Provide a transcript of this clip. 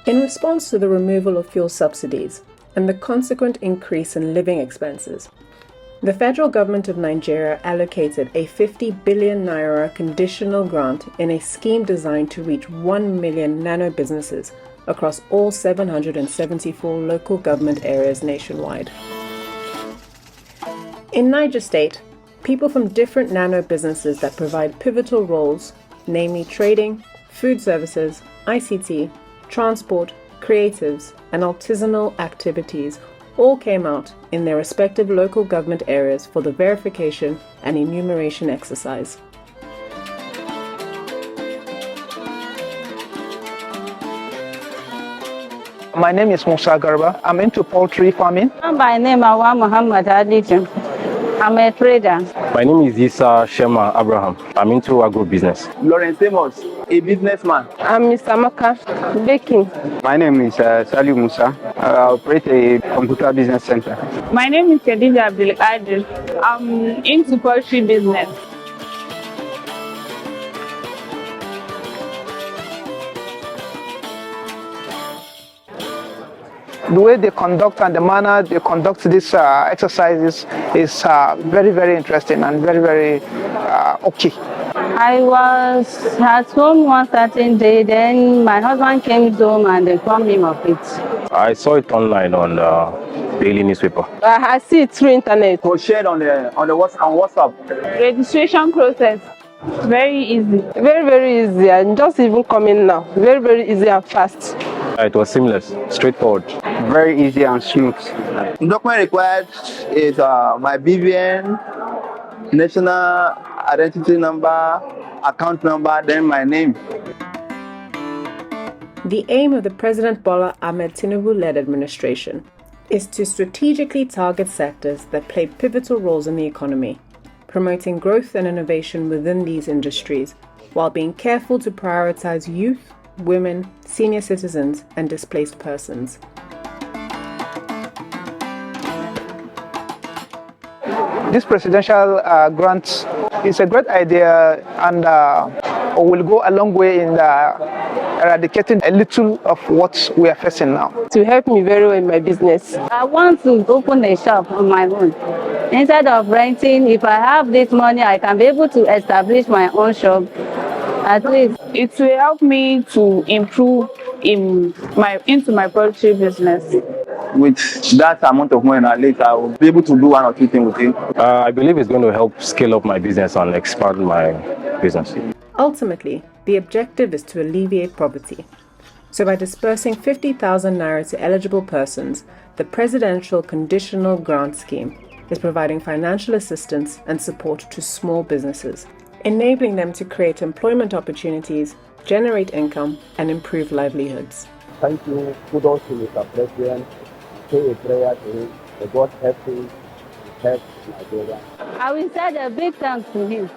In response to the removal of fuel subsidies and the consequent increase in living expenses, the federal government of Nigeria allocated a 50 billion Naira conditional grant in a scheme designed to reach 1 million nano businesses across all 774 local government areas nationwide. In Niger State, people from different nano businesses that provide pivotal roles, namely trading, food services, ICT, transport, creatives, and artisanal activities, all came out in their respective local government areas for the verification and enumeration exercise. My name is Musa Garba. I'm into poultry farming. My name is Awa Muhammad Adikun. I'm a trader. My name is Isa Shema Abraham. I'm into agro-business. Lawrence Amos, a businessman. I'm Mr. Maka, baking. My name is Saliu Musa. I operate a computer business center. My name is Khadija Abdulkadir. I'm into poultry business. The way they conduct and the manner they conduct these exercises is very, very interesting and very, very okay. I was at home one certain day, then my husband came home and informed me of it. I saw it online on daily newspaper. I see it through internet. It was shared on WhatsApp. Registration process, very easy. Very, very easy, and just even coming now. Very, very easy and fast. It was seamless, straightforward. Very easy and smooth. The document required is my BVN, national identity number, account number, then my name. The aim of the President Bola Ahmed Tinubu-led administration is to strategically target sectors that play pivotal roles in the economy, promoting growth and innovation within these industries, while being careful to prioritize youth, women, senior citizens, and displaced persons. This presidential grant is a great idea and will go a long way in eradicating a little of what we are facing now. To help me very well in my business. I want to open a shop on my own. Instead of renting, if I have this money, I can be able to establish my own shop. At least it will help me to improve into my poultry business. With that amount of money, at least I will be able to do one or two things with it. I believe it's going to help scale up my business and expand my business. Ultimately, the objective is to alleviate poverty. So by disbursing 50,000 Naira to eligible persons, the Presidential Conditional Grant Scheme is providing financial assistance and support to small businesses, enabling them to create employment opportunities, generate income, and improve livelihoods. Thank you. Kudos to Mr. President. Say a prayer to him. May God help him to help Nigeria. I will say a big thanks to him.